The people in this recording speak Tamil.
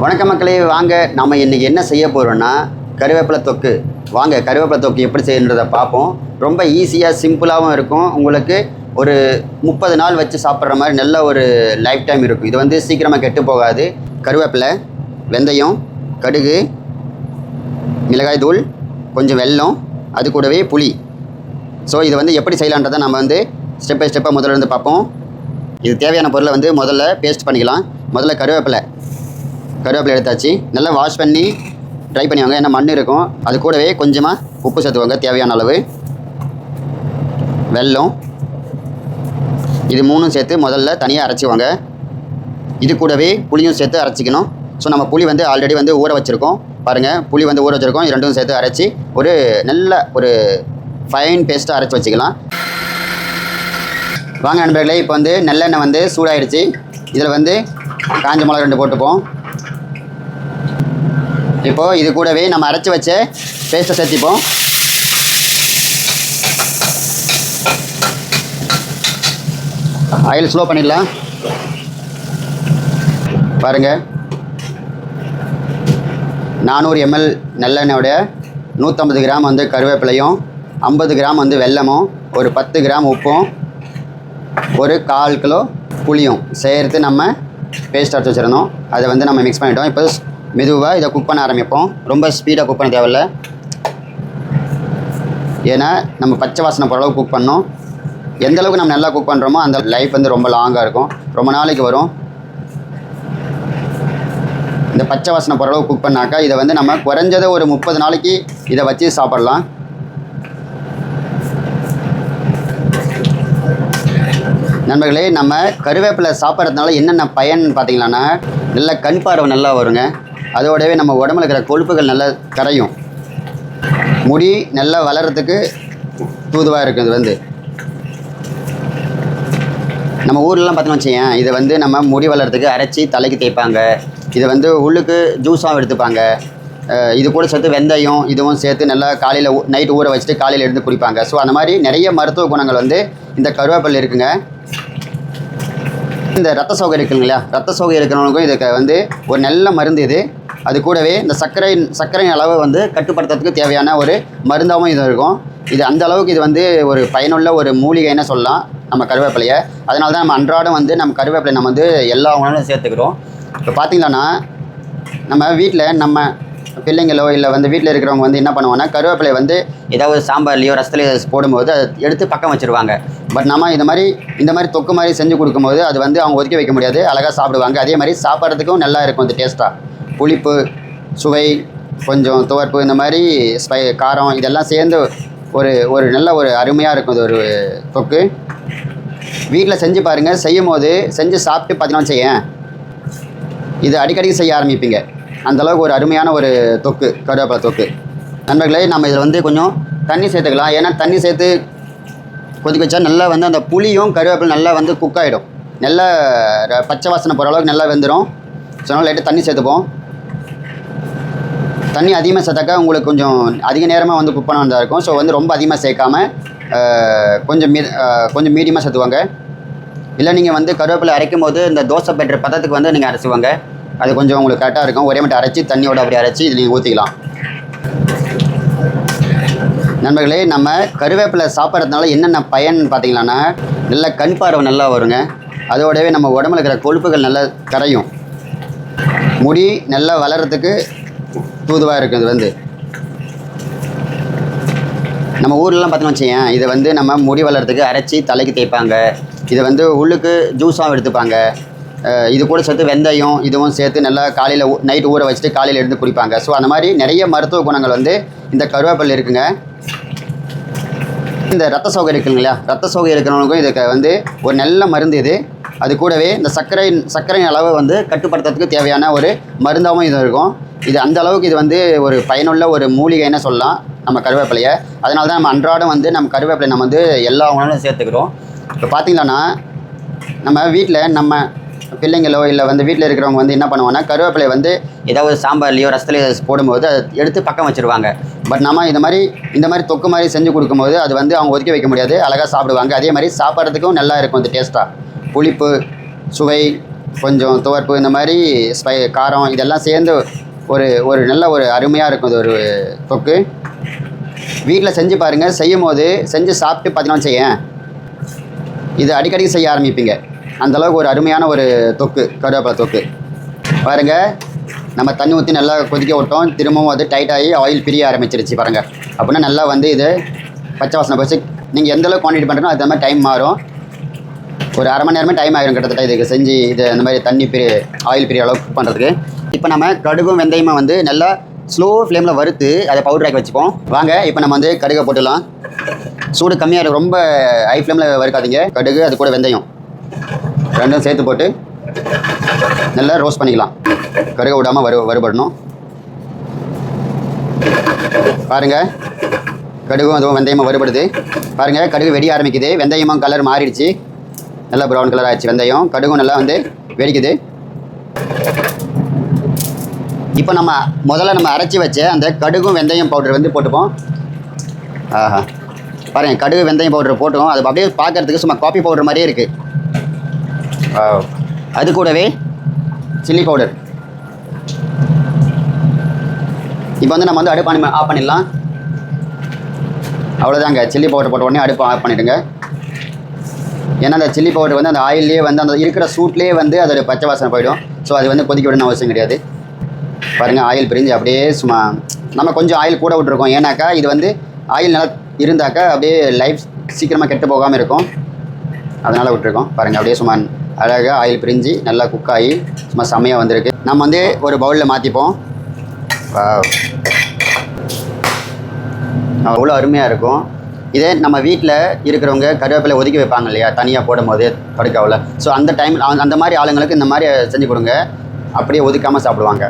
வணக்கம் மக்களே, வாங்க நம்ம இன்றைக்கி என்ன செய்ய போகிறோன்னா கருவேப்பிலை தொக்கு. வாங்க கருவேப்பிலை தொக்கு எப்படி செய்யணுன்றதை பார்ப்போம். ரொம்ப ஈஸியாக சிம்பிளாகவும் இருக்கும். உங்களுக்கு ஒரு 30 நாள் வச்சு சாப்பிட்ற மாதிரி நல்ல ஒரு லைஃப் டைம் இருக்கும். இது வந்து சீக்கிரமாக கெட்டு போகாது. கருவேப்பிலை, வெந்தயம், கடுகு, மிளகாய் தூள், கொஞ்சம் வெல்லம், அது கூடவே புளி. ஸோ இது வந்து எப்படி செய்யலான்றதை நம்ம வந்து ஸ்டெப் பை ஸ்டெப்பாக முதல்ல இருந்து பார்ப்போம். இது தேவையான பொருளை வந்து முதல்ல பேஸ்ட் பண்ணிக்கலாம். முதல்ல கருவேப்பிலை எடுத்தாச்சு. நல்லா வாஷ் பண்ணி ட்ரை பண்ணிவாங்க, ஏன்னா மண் இருக்கும். அது கூடவே கொஞ்சமாக உப்பு சேர்த்துவாங்க தேவையான அளவு. வெல்லம், இது மூணும் சேர்த்து முதல்ல தனியாக அரைச்சிவாங்க. இது கூடவே புளியும் சேர்த்து அரைச்சிக்கணும். ஸோ நம்ம புளி வந்து ஆல்ரெடி வந்து ஊற வச்சுருக்கோம். பாருங்கள், புளி வந்து ஊற வச்சுருக்கோம். இது ரெண்டும் சேர்த்து அரைச்சி ஒரு நல்ல ஒரு ஃபைன் பேஸ்ட்டாக அரைச்சி வச்சுக்கலாம். வாங்க நண்பர்களே, இப்போ வந்து நல்லெண்ணெய் வந்து சூடாகிடுச்சு. இதில் வந்து காஞ்ச மிளகா 2 போட்டுப்போம். இப்போது இது கூடவே நம்ம அரைச்சி வச்ச பேஸ்ட்டை சேர்த்திப்போம். ஆயில் ஸ்லோ பண்ணிடலாம். பாருங்கள், 400 ml நல்லெண்ணெயோட 150 கிராம் வந்து கருவேப்பிலையும், 50 கிராம் வந்து வெல்லமும், ஒரு 10 கிராம் உப்பும், ஒரு 1/4 கிலோ புளியும் சேர்த்து நம்ம பேஸ்ட் அரைச்சி வச்சுருந்தோம். அதை வந்து நம்ம மிக்ஸ் பண்ணிட்டோம். இப்போ மெதுவாக இதை குக் பண்ண ஆரம்பிப்போம். ரொம்ப ஸ்பீடாக குக் பண்ண தேவையில்லை, ஏன்னா நம்ம பச்சை வாசனை போகிற அளவுக்கு குக் பண்ணோம். எந்த அளவுக்கு நம்ம நல்லா குக் பண்ணுறோமோ அந்த லைஃப் வந்து ரொம்ப லாங்காக இருக்கும், ரொம்ப நாளைக்கு வரும். இந்த பச்சை வாசனை போகிற அளவுக்கு குக் பண்ணாக்கா இதை வந்து நம்ம குறைஞ்சதை ஒரு 30 நாளைக்கு இதை வச்சு சாப்பிட்லாம். நண்பர்களே, நம்ம கருவேப்பிலை சாப்பிட்றதுனால என்னென்ன பயன் பார்த்தீங்களான்னா, நல்ல கண் பார்வை நல்லா வருங்க. அதோடவே நம்ம உடம்புல இருக்கிற கொழுப்புகள் நல்லா கரையும். முடி நல்லா வளர்கிறதுக்கு தூதுவாக இருக்குது. இது வந்து நம்ம ஊர்லலாம் பார்த்தோன்னு வச்சுக்கேன், இதை வந்து நம்ம முடி வளர்கிறதுக்கு அரைச்சி தலைக்கு தேய்ப்பாங்க. இதை வந்து உள்ளுக்கு ஜூஸாகவும் எடுத்துப்பாங்க. இது கூட சேர்த்து வெந்தயம் இதுவும் சேர்த்து நல்லா காலையில் நைட்டு ஊற வச்சுட்டு காலையில் எடுத்து குடிப்பாங்க. ஸோ அந்த மாதிரி நிறைய மருத்துவ குணங்கள் வந்து இந்த கருவேப்பிலை இருக்குங்க. இந்த ரத்த சோகை இருக்குங்க இல்லையா, ரத்த சோகை இருக்கிறவங்களுக்கும் இதுக்கு வந்து ஒரு நல்ல மருந்து இது. அது கூடவே இந்த சர்க்கரை அளவை வந்து கட்டுப்படுத்துறதுக்கு தேவையான ஒரு மருந்தாகவும் இது இருக்கும். இது அந்த அளவுக்கு இது வந்து ஒரு பயனுள்ள ஒரு மூலிகைன்னு சொல்லலாம் நம்ம கருவேப்பிலையை. அதனால தான் நம்ம அன்றாடம் வந்து நம்ம கருவேப்பிலை நம்ம வந்து எல்லா உணவும் சேர்த்துக்கிறோம். இப்போ பார்த்திங்கன்னா நம்ம வீட்டில் நம்ம பிள்ளைங்களோ இல்லை வந்து வீட்டில் இருக்கிறவங்க வந்து என்ன பண்ணுவாங்கன்னா, கருவேப்பிலை வந்து ஏதாவது சாம்பார்லையோ ரசத்துலையோ போடும்போது அதை எடுத்து பக்கம் வச்சுருவாங்க. பட் நம்ம இந்த மாதிரி தொக்கு மாதிரி செஞ்சு கொடுக்கும்போது அது வந்து அவங்க ஒதுக்கி வைக்க முடியாது, அழகாக சாப்பிடுவாங்க. அதே மாதிரி சாப்பிட்றதுக்கும் நல்லா இருக்கும். இந்த டேஸ்ட்டாக புளிப்பு, சுவை, கொஞ்சம் துவர்ப்பு, இந்த மாதிரி காரம் இதெல்லாம் சேர்ந்து ஒரு நல்ல ஒரு அருமையாக இருக்கும். இது ஒரு தொக்கு வீட்டில் செஞ்சு பாருங்கள். செய்யும் போது செஞ்சு சாப்பிட்டு பார்த்தீங்கன்னா செய்யேன், இது அடிக்கடி செய்ய ஆரம்பிப்பீங்க. அந்தளவுக்கு ஒரு அருமையான ஒரு தொக்கு, கருவேப்பிலை தொக்கு. நண்பர்களே, நம்ம இதில் வந்து கொஞ்சம் தண்ணி சேர்த்துக்கலாம். ஏன்னா தண்ணி சேர்த்து கொதிக்க வச்சா நல்லா வந்து அந்த புளியும் கருவேப்பிலை நல்லா வந்து குக் ஆகிடும். நல்லா பச்சை வாசனை போகிற அளவுக்கு நல்லா வெந்துடும். ஸோ அதனால் லைட்டாக தண்ணி சேர்த்துப்போம். தண்ணி அதிகமாக சேர்த்தாக்கா உங்களுக்கு கொஞ்சம் அதிக நேரமாக வந்து குக் பண்ண வேண்டியதாக இருக்கும். ஸோ வந்து ரொம்ப அதிகமாக சேர்க்காமல் கொஞ்சம் மீடியமாக சேர்த்துவாங்க. இல்லை நீங்கள் வந்து கருவேப்பிலை அரைக்கும் போது இந்த தோசை பெற்ற பதத்துக்கு வந்து நீங்கள் அரைச்சிவாங்க. அது கொஞ்சம் உங்களுக்கு கரெக்டாக இருக்கும். ஒரே மட்டும் அரைச்சி தண்ணியோடு அப்படி அரைச்சி இது நீங்கள் ஊற்றிக்கலாம். நண்பர்களே, நம்ம கருவேப்பிலை சாப்பிட்றதுனால என்னென்ன பயன் பார்த்தீங்களான்னா, நல்ல கண் பார்வை நல்லா வருங்க. அதோடவே நம்ம உடம்புல இருக்கிற கொழுப்புகள் நல்லா கரையும். முடி நல்லா வளர்கிறதுக்கு தூதுவாக இருக்குது. இது வந்து நம்ம ஊர்லலாம் பார்த்தோன்னு வச்சுக்கேன், இதை வந்து நம்ம முடி வளர்கிறதுக்கு அரைச்சி தலைக்கு தேய்ப்பாங்க. இதை வந்து உள்ளுக்கு ஜூஸாகவும் எடுத்துப்பாங்க. இது கூட சேர்த்து வெந்தயம் இதுவும் சேர்த்து நல்லா காலையில் நைட்டு ஊற வச்சுட்டு காலையில் எடுத்து குடிப்பாங்க. ஸோ அந்த மாதிரி நிறைய மருத்துவ குணங்கள் வந்து இந்த கருவேப்பிலை இருக்குங்க. இந்த ரத்த சோகை இருக்குங்க இல்லையா, ரத்த சோகை இருக்கிறவங்களுக்கும் இதுக்கு வந்து ஒரு நல்ல மருந்து இது. அது கூடவே இந்த சர்க்கரை அளவை வந்து கட்டுப்படுத்துறதுக்கு தேவையான ஒரு மருந்தாகவும் இது இருக்கும். இது அந்த அளவுக்கு இது வந்து ஒரு பயனுள்ள ஒரு மூலிகைன்னு சொல்லலாம் நம்ம கருவேப்பிலையை. அதனால தான் நம்ம அன்றாடம் வந்து நம்ம கருவேப்பிலை நம்ம வந்து எல்லா உணவும் சேர்த்துக்கிறோம். இப்போ பார்த்திங்கன்னா நம்ம வீட்டில் நம்ம பிள்ளைங்களோ இல்லை வந்து வீட்டில் இருக்கிறவங்க வந்து என்ன பண்ணுவாங்கன்னா, கருவேப்பிலை வந்து ஏதாவது சாம்பார்லையோ ரசத்துலையோ போடும்போது அதை எடுத்து பக்கம் வச்சுருவாங்க. பட் நம்ம இந்த மாதிரி தொக்கு மாதிரி செஞ்சு கொடுக்கும்போது அது வந்து அவங்க ஒதுக்கி வைக்க முடியாது, அழகாக சாப்பிடுவாங்க. அதே மாதிரி சாப்பிட்றதுக்கும் நல்லா இருக்கும். இந்த டேஸ்ட்டாக புளிப்பு, சுவை, கொஞ்சம் துவர்ப்பு இந்த மாதிரி காரம் இதெல்லாம் சேர்ந்து ஒரு ஒரு நல்ல ஒரு அருமையாக இருக்கும். இது ஒரு தொக்கு வீட்டில் செஞ்சு பாருங்கள். செய்யும் போது செஞ்சு சாப்பிட்டு பார்த்தீங்கன்னா செய்யேன், இது அடிக்கடி செய்ய ஆரம்பிப்பீங்க. அந்தளவுக்கு ஒரு அருமையான ஒரு தொக்கு, கருவேப்பிலை தொக்கு. பாருங்கள், நம்ம தண்ணி ஊற்றி நல்லா கொதிக்க விட்டோம். திரும்பவும் அது டைட்டாகி ஆயில் பிரிய ஆரம்பிச்சிருச்சு பாருங்கள். அப்படின்னா நல்லா வந்து இது பச்சை வாசனை போச்சு. நீங்கள் எந்தளவுக்கு குவான்டிட்டி பண்ணுறோம் அது மாதிரி டைம் மாறும். ஒரு அரை மணி நேரமே டைம் ஆகிடும் கிட்டத்தட்ட இதுக்கு செஞ்சு இது அந்த மாதிரி தண்ணி ஆயில் பிரிய அளவுக்கு குக் பண்ணுறதுக்கு. இப்போ நம்ம கடுகும் வெந்தயமாக வந்து நல்லா ஸ்லோ ஃப்ளேமில் வறுத்து அதை பவுடர் ஆக்கி வச்சுப்போம். வாங்க இப்போ நம்ம வந்து கடுகை போட்டுடலாம். சூடு கம்மியாக இருக்கும், ரொம்ப ஹை ஃப்ளேமில் வறுக்காதீங்க. கடுகு அது கூட வெந்தயம் ரெண்டும் சேர்த்து போட்டு நல்லா ரோஸ்ட் பண்ணிக்கலாம். கடுகை விடாமல் வறுபடணும். பாருங்கள், கடுகும் அதுவும் வெந்தயமாக வறுபடுது. பாருங்கள், கடுகு வெடிய ஆரம்பிக்குது. வெந்தயமும் கலர் மாறிடுச்சு, நல்லா ப்ரௌன் கலர் ஆகிடுச்சு. வெந்தயம் கடுகும் நல்லா வந்து வெடிக்குது. இப்போ முதல்ல நம்ம அரைச்சி வச்ச அந்த கடுகும் வெந்தயம் பவுடர் வந்து போட்டுப்போம். ஆஹா, பாருங்கள், கடுகு வெந்தயம் பவுடர் போட்டோம். அது அப்படியே பார்க்குறதுக்கு சும்மா காஃபி பவுடர் மாதிரியே இருக்குது. அது கூடவே சில்லி பவுடர். இப்போ வந்து நம்ம வந்து அடுப்பு ஆஃப் பண்ணிடலாம். அவ்வளோதாங்க, சில்லி பவுடர் போட்ட உடனே அடுப்பு ஆஃப் பண்ணிவிடுங்க. ஏன்னா அந்த சில்லி பவுடர் வந்து அந்த ஆயிலே வந்து அந்த இருக்கிற சூட்லேயே வந்து அதோட பச்சை வாசனை போயிடும். ஸோ அது வந்து கொதிக்க விடணும் அவசியம் கிடையாது. பாருங்கள், ஆயில் பிரிஞ்சு அப்படியே சும்மா நம்ம கொஞ்சம் ஆயில் கூட விட்டுருக்கோம். ஏன்னாக்கா இது வந்து ஆயில் நல்லா இருந்தாக்கா அப்படியே லைஃப் சீக்கிரமாக கெட்டு போகாமல் இருக்கும், அதனால் விட்டுருக்கோம். பாருங்கள், அப்படியே சும்மா அழகாக ஆயில் பிரிஞ்சு நல்லா குக் ஆகி சும்மா செம்மையாக வந்திருக்கு. நம்ம வந்து ஒரு பவுலில் மாற்றிப்போம். அவ்வளோ அருமையாக இருக்கும். இதே நம்ம வீட்டில் இருக்கிறவங்க கருவேப்பிலை ஒதுக்கி வைப்பாங்க இல்லையா, தனியாக போடும் போது படுக்காவில். ஸோ அந்த டைம் அந்த மாதிரி ஆளுங்களுக்கு இந்த மாதிரி செஞ்சு கொடுங்க, அப்படியே ஒதுக்காமல் சாப்பிடுவாங்க.